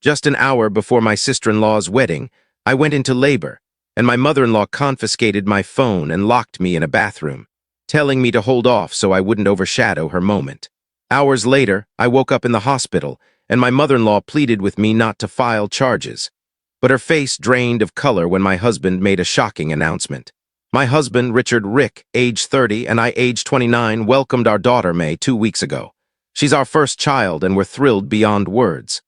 Just an hour before my sister-in-law's wedding, I went into labor, and my mother-in-law confiscated my phone and locked me in a bathroom, telling me to hold off so I wouldn't overshadow her moment. Hours later, I woke up in the hospital, and my mother-in-law pleaded with me not to file charges. But her face drained of color when my husband made a shocking announcement. My husband, Richard Rick, age 30, and I, age 29, welcomed our daughter May 2 weeks ago. She's our first child, and we're thrilled beyond words.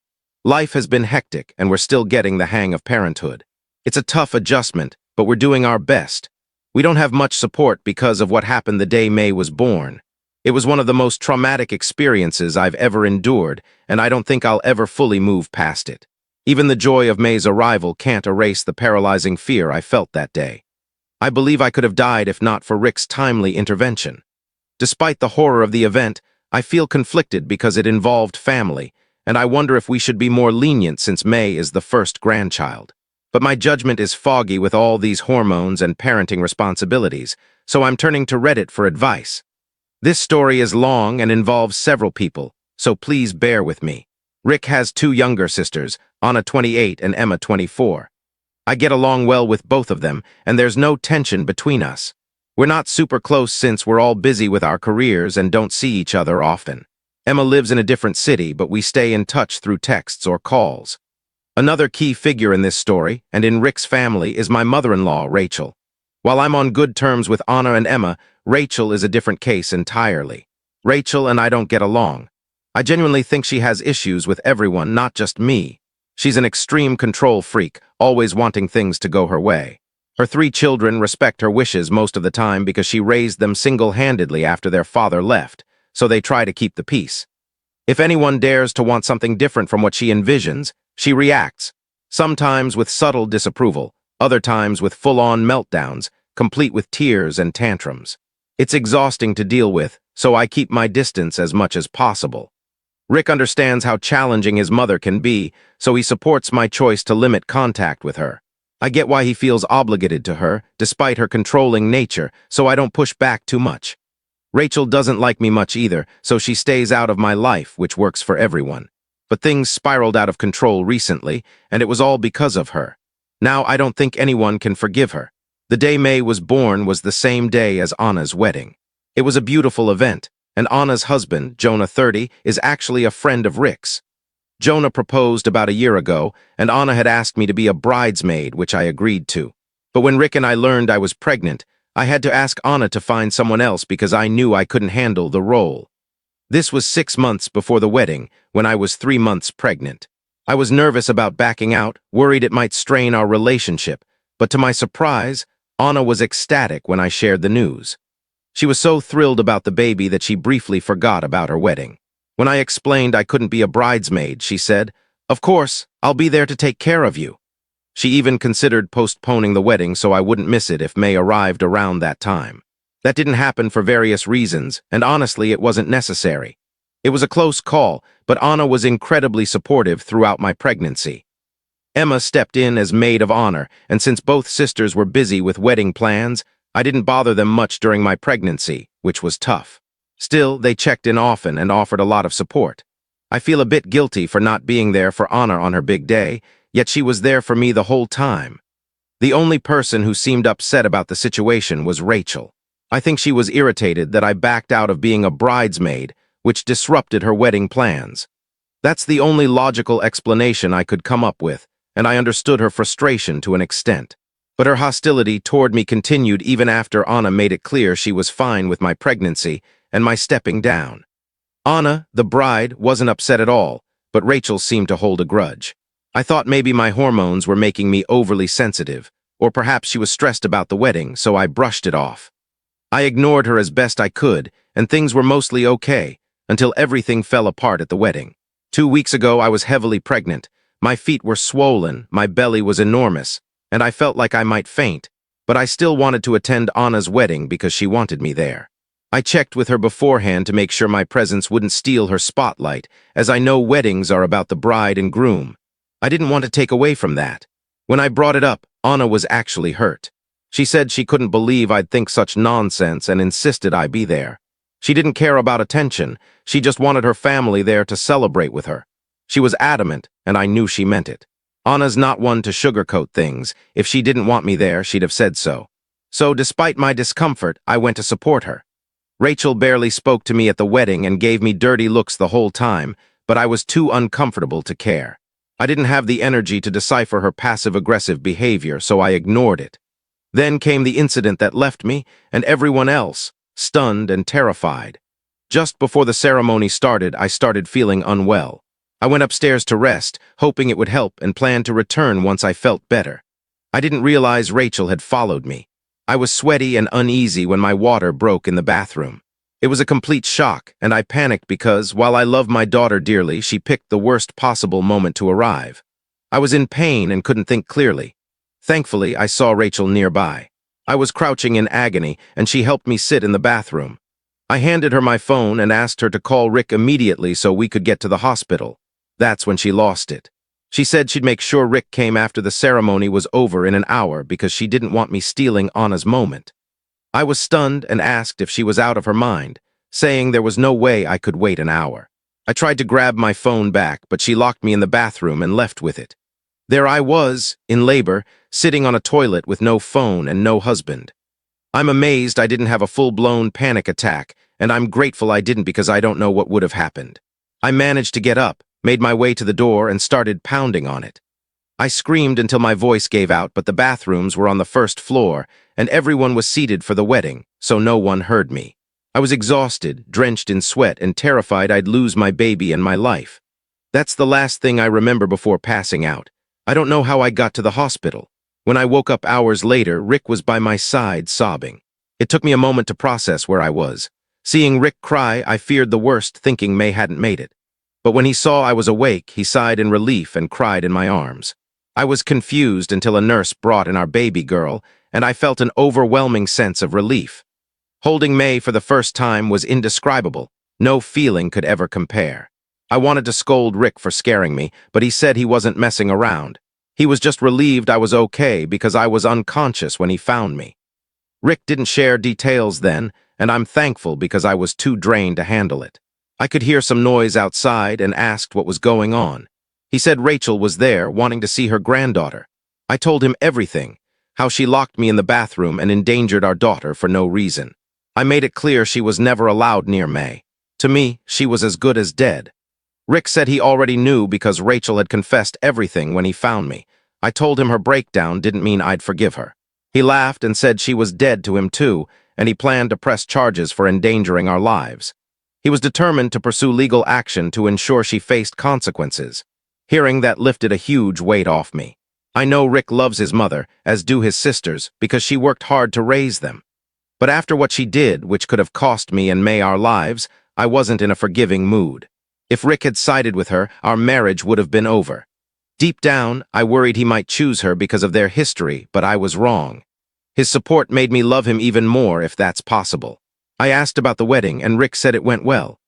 Life has been hectic, and we're still getting the hang of parenthood. It's a tough adjustment, but we're doing our best. We don't have much support because of what happened the day May was born. It was one of the most traumatic experiences I've ever endured, and I don't think I'll ever fully move past it. Even the joy of May's arrival can't erase the paralyzing fear I felt that day. I believe I could have died if not for Rick's timely intervention. Despite the horror of the event, I feel conflicted because it involved family, and I wonder if we should be more lenient since May is the first grandchild. But my judgment is foggy with all these hormones and parenting responsibilities, so I'm turning to Reddit for advice. This story is long and involves several people, so please bear with me. Rick has 2 younger sisters, Anna 28 and Emma 24. I get along well with both of them, and there's no tension between us. We're not super close since we're all busy with our careers and don't see each other often. Emma lives in a different city, but we stay in touch through texts or calls. Another key figure in this story, and in Rick's family, is my mother-in-law, Rachel. While I'm on good terms with Anna and Emma, Rachel is a different case entirely. Rachel and I don't get along. I genuinely think she has issues with everyone, not just me. She's an extreme control freak, always wanting things to go her way. Her 3 children respect her wishes most of the time because she raised them single-handedly after their father left, so they try to keep the peace. If anyone dares to want something different from what she envisions, she reacts, sometimes with subtle disapproval, other times with full-on meltdowns, complete with tears and tantrums. It's exhausting to deal with, so I keep my distance as much as possible. Rick understands how challenging his mother can be, so he supports my choice to limit contact with her. I get why he feels obligated to her, despite her controlling nature, so I don't push back too much. Rachel doesn't like me much either, so she stays out of my life, which works for everyone. But things spiraled out of control recently, and it was all because of her. Now I don't think anyone can forgive her. The day May was born was the same day as Anna's wedding. It was a beautiful event, and Anna's husband, Jonah 30, is actually a friend of Rick's. Jonah proposed about a year ago, and Anna had asked me to be a bridesmaid, which I agreed to. But when Rick and I learned I was pregnant, I had to ask Anna to find someone else because I knew I couldn't handle the role. This was 6 months before the wedding, when I was 3 months pregnant. I was nervous about backing out, worried it might strain our relationship, but to my surprise, Anna was ecstatic when I shared the news. She was so thrilled about the baby that she briefly forgot about her wedding. When I explained I couldn't be a bridesmaid, she said, "Of course, I'll be there to take care of you." She even considered postponing the wedding so I wouldn't miss it if May arrived around that time. That didn't happen for various reasons, and honestly, it wasn't necessary. It was a close call, but Anna was incredibly supportive throughout my pregnancy. Emma stepped in as maid of honor, and since both sisters were busy with wedding plans, I didn't bother them much during my pregnancy, which was tough. Still, they checked in often and offered a lot of support. I feel a bit guilty for not being there for Anna on her big day, yet she was there for me the whole time. The only person who seemed upset about the situation was Rachel. I think she was irritated that I backed out of being a bridesmaid, which disrupted her wedding plans. That's the only logical explanation I could come up with, and I understood her frustration to an extent. But her hostility toward me continued even after Anna made it clear she was fine with my pregnancy and my stepping down. Anna, the bride, wasn't upset at all, but Rachel seemed to hold a grudge. I thought maybe my hormones were making me overly sensitive, or perhaps she was stressed about the wedding, so I brushed it off. I ignored her as best I could, and things were mostly okay, until everything fell apart at the wedding. 2 weeks ago, I was heavily pregnant. My feet were swollen, my belly was enormous, and I felt like I might faint, but I still wanted to attend Anna's wedding because she wanted me there. I checked with her beforehand to make sure my presence wouldn't steal her spotlight, as I know weddings are about the bride and groom. I didn't want to take away from that. When I brought it up, Anna was actually hurt. She said she couldn't believe I'd think such nonsense and insisted I be there. She didn't care about attention, she just wanted her family there to celebrate with her. She was adamant, and I knew she meant it. Anna's not one to sugarcoat things. If she didn't want me there, she'd have said so. So, despite my discomfort, I went to support her. Rachel barely spoke to me at the wedding and gave me dirty looks the whole time, but I was too uncomfortable to care. I didn't have the energy to decipher her passive-aggressive behavior, so I ignored it. Then came the incident that left me, and everyone else, stunned and terrified. Just before the ceremony started, I started feeling unwell. I went upstairs to rest, hoping it would help, and planned to return once I felt better. I didn't realize Rachel had followed me. I was sweaty and uneasy when my water broke in the bathroom. It was a complete shock, and I panicked because, while I love my daughter dearly, she picked the worst possible moment to arrive. I was in pain and couldn't think clearly. Thankfully, I saw Rachel nearby. I was crouching in agony, and she helped me sit in the bathroom. I handed her my phone and asked her to call Rick immediately so we could get to the hospital. That's when she lost it. She said she'd make sure Rick came after the ceremony was over in an hour because she didn't want me stealing Anna's moment. I was stunned and asked if she was out of her mind, saying there was no way I could wait an hour. I tried to grab my phone back, but she locked me in the bathroom and left with it. There I was, in labor, sitting on a toilet with no phone and no husband. I'm amazed I didn't have a full-blown panic attack, and I'm grateful I didn't because I don't know what would have happened. I managed to get up, made my way to the door, and started pounding on it. I screamed until my voice gave out, but the bathrooms were on the first floor, and everyone was seated for the wedding, so no one heard me. I was exhausted, drenched in sweat, and terrified I'd lose my baby and my life. That's the last thing I remember before passing out. I don't know how I got to the hospital. When I woke up hours later, Rick was by my side, sobbing. It took me a moment to process where I was. Seeing Rick cry, I feared the worst, thinking May hadn't made it. But when he saw I was awake, he sighed in relief and cried in my arms. I was confused until a nurse brought in our baby girl, and I felt an overwhelming sense of relief. Holding May for the first time was indescribable. No feeling could ever compare. I wanted to scold Rick for scaring me, but he said he wasn't messing around. He was just relieved I was okay because I was unconscious when he found me. Rick didn't share details then, and I'm thankful because I was too drained to handle it. I could hear some noise outside and asked what was going on. He said Rachel was there, wanting to see her granddaughter. I told him everything, how she locked me in the bathroom and endangered our daughter for no reason. I made it clear she was never allowed near May. To me, she was as good as dead. Rick said he already knew because Rachel had confessed everything when he found me. I told him her breakdown didn't mean I'd forgive her. He laughed and said she was dead to him too, and he planned to press charges for endangering our lives. He was determined to pursue legal action to ensure she faced consequences. Hearing that lifted a huge weight off me. I know Rick loves his mother, as do his sisters, because she worked hard to raise them. But after what she did, which could have cost me and May our lives, I wasn't in a forgiving mood. If Rick had sided with her, our marriage would have been over. Deep down, I worried he might choose her because of their history, but I was wrong. His support made me love him even more if that's possible. I asked about the wedding, and Rick said it went well.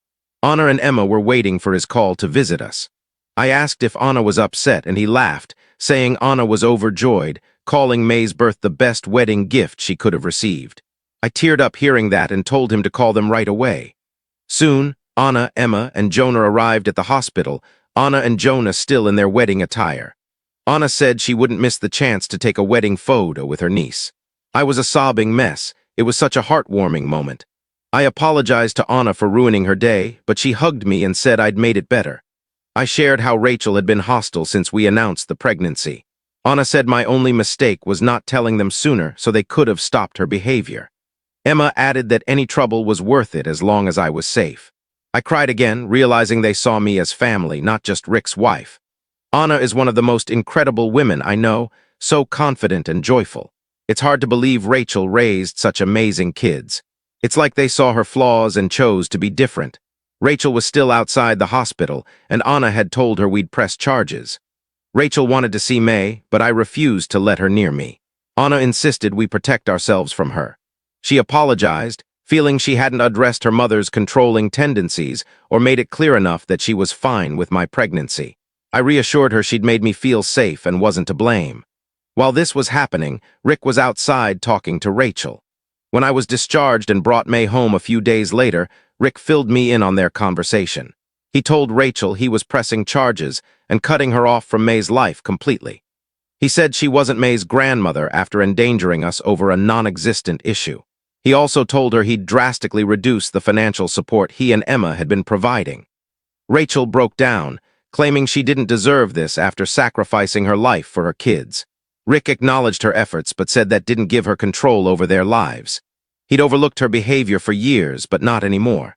Anna and Emma were waiting for his call to visit us. I asked if Anna was upset, and he laughed, saying Anna was overjoyed, calling May's birth the best wedding gift she could have received. I teared up hearing that and told him to call them right away. Soon, Anna, Emma, and Jonah arrived at the hospital, Anna and Jonah still in their wedding attire. Anna said she wouldn't miss the chance to take a wedding photo with her niece. I was a sobbing mess. It was such a heartwarming moment. I apologized to Anna for ruining her day, but she hugged me and said I'd made it better. I shared how Rachel had been hostile since we announced the pregnancy. Anna said my only mistake was not telling them sooner so they could have stopped her behavior. Emma added that any trouble was worth it as long as I was safe. I cried again, realizing they saw me as family, not just Rick's wife. Anna is one of the most incredible women I know, so confident and joyful. It's hard to believe Rachel raised such amazing kids. It's like they saw her flaws and chose to be different. Rachel was still outside the hospital, and Anna had told her we'd press charges. Rachel wanted to see May, but I refused to let her near me. Anna insisted we protect ourselves from her. She apologized, feeling she hadn't addressed her mother's controlling tendencies or made it clear enough that she was fine with my pregnancy. I reassured her she'd made me feel safe and wasn't to blame. While this was happening, Rick was outside talking to Rachel. When I was discharged and brought May home a few days later, Rick filled me in on their conversation. He told Rachel he was pressing charges and cutting her off from May's life completely. He said she wasn't May's grandmother after endangering us over a non-existent issue. He also told her he'd drastically reduce the financial support he and Emma had been providing. Rachel broke down, claiming she didn't deserve this after sacrificing her life for her kids. Rick acknowledged her efforts but said that didn't give her control over their lives. He'd overlooked her behavior for years, but not anymore.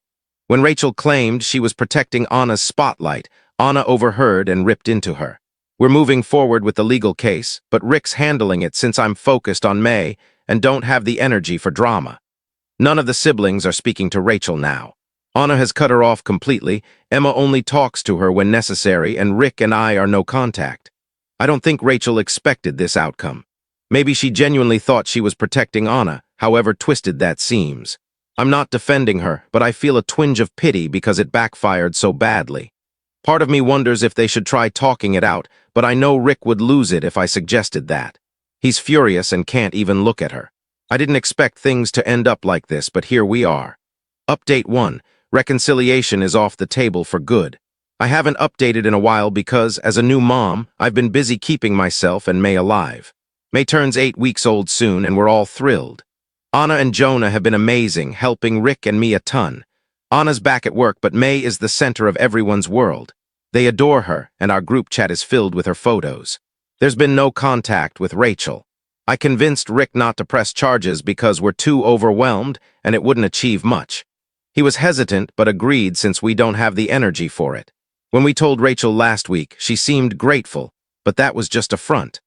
When Rachel claimed she was protecting Anna's spotlight, Anna overheard and ripped into her. We're moving forward with the legal case, but Rick's handling it since I'm focused on May and don't have the energy for drama. None of the siblings are speaking to Rachel now. Anna has cut her off completely, Emma only talks to her when necessary, and Rick and I are no contact. I don't think Rachel expected this outcome. Maybe she genuinely thought she was protecting Anna, however twisted that seems. I'm not defending her, but I feel a twinge of pity because it backfired so badly. Part of me wonders if they should try talking it out, but I know Rick would lose it if I suggested that. He's furious and can't even look at her. I didn't expect things to end up like this, but here we are. Update 1. Reconciliation is off the table for good. I haven't updated in a while because, as a new mom, I've been busy keeping myself and May alive. May turns 8 weeks old soon, and we're all thrilled. Anna and Jonah have been amazing, helping Rick and me a ton. Anna's back at work, but May is the center of everyone's world. They adore her, and our group chat is filled with her photos. There's been no contact with Rachel. I convinced Rick not to press charges because we're too overwhelmed and it wouldn't achieve much. He was hesitant but agreed since we don't have the energy for it. When we told Rachel last week, she seemed grateful, but that was just a front.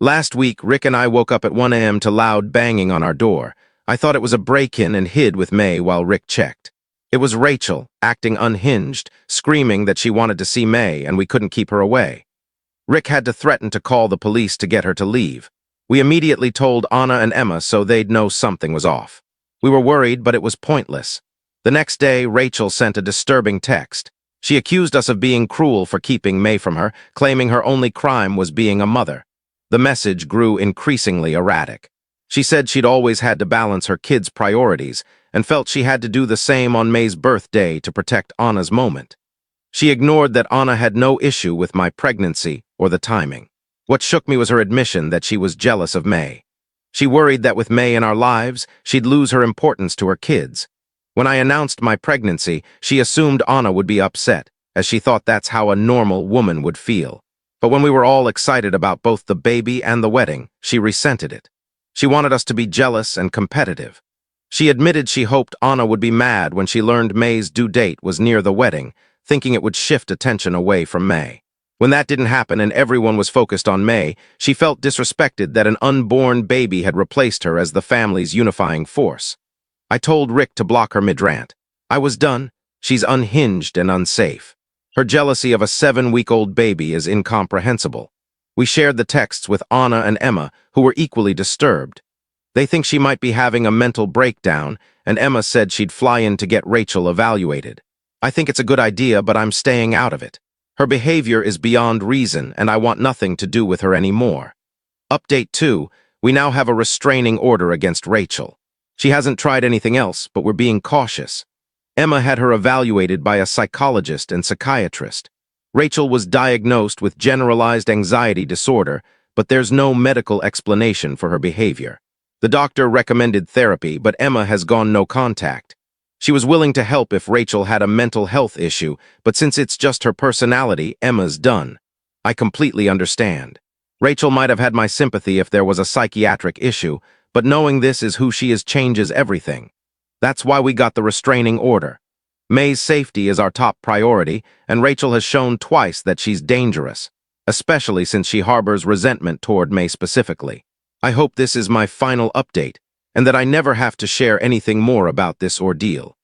Last week, Rick and I woke up at 1 a.m. to loud banging on our door. I thought it was a break-in and hid with May while Rick checked. It was Rachel, acting unhinged, screaming that she wanted to see May and we couldn't keep her away. Rick had to threaten to call the police to get her to leave. We immediately told Anna and Emma so they'd know something was off. We were worried, but it was pointless. The next day, Rachel sent a disturbing text. She accused us of being cruel for keeping May from her, claiming her only crime was being a mother. The message grew increasingly erratic. She said she'd always had to balance her kids' priorities and felt she had to do the same on May's birthday to protect Anna's moment. She ignored that Anna had no issue with my pregnancy or the timing. What shook me was her admission that she was jealous of May. She worried that with May in our lives, she'd lose her importance to her kids. When I announced my pregnancy, she assumed Anna would be upset, as she thought that's how a normal woman would feel. But when we were all excited about both the baby and the wedding, she resented it. She wanted us to be jealous and competitive. She admitted she hoped Anna would be mad when she learned May's due date was near the wedding, thinking it would shift attention away from May. When that didn't happen and everyone was focused on May, she felt disrespected that an unborn baby had replaced her as the family's unifying force. I told Rick to block her mid-rant. I was done. She's unhinged and unsafe. Her jealousy of a 7-week-old baby is incomprehensible. We shared the texts with Anna and Emma, who were equally disturbed. They think she might be having a mental breakdown, and Emma said she'd fly in to get Rachel evaluated. I think it's a good idea, but I'm staying out of it. Her behavior is beyond reason, and I want nothing to do with her anymore. Update 2. We now have a restraining order against Rachel. She hasn't tried anything else, but we're being cautious. Emma had her evaluated by a psychologist and psychiatrist. Rachel was diagnosed with generalized anxiety disorder, but there's no medical explanation for her behavior. The doctor recommended therapy, but Emma has gone no contact. She was willing to help if Rachel had a mental health issue, but since it's just her personality, Emma's done. I completely understand. Rachel might have had my sympathy if there was a psychiatric issue, but knowing this is who she is changes everything. That's why we got the restraining order. May's safety is our top priority, and Rachel has shown twice that she's dangerous, especially since she harbors resentment toward May specifically. I hope this is my final update, and that I never have to share anything more about this ordeal.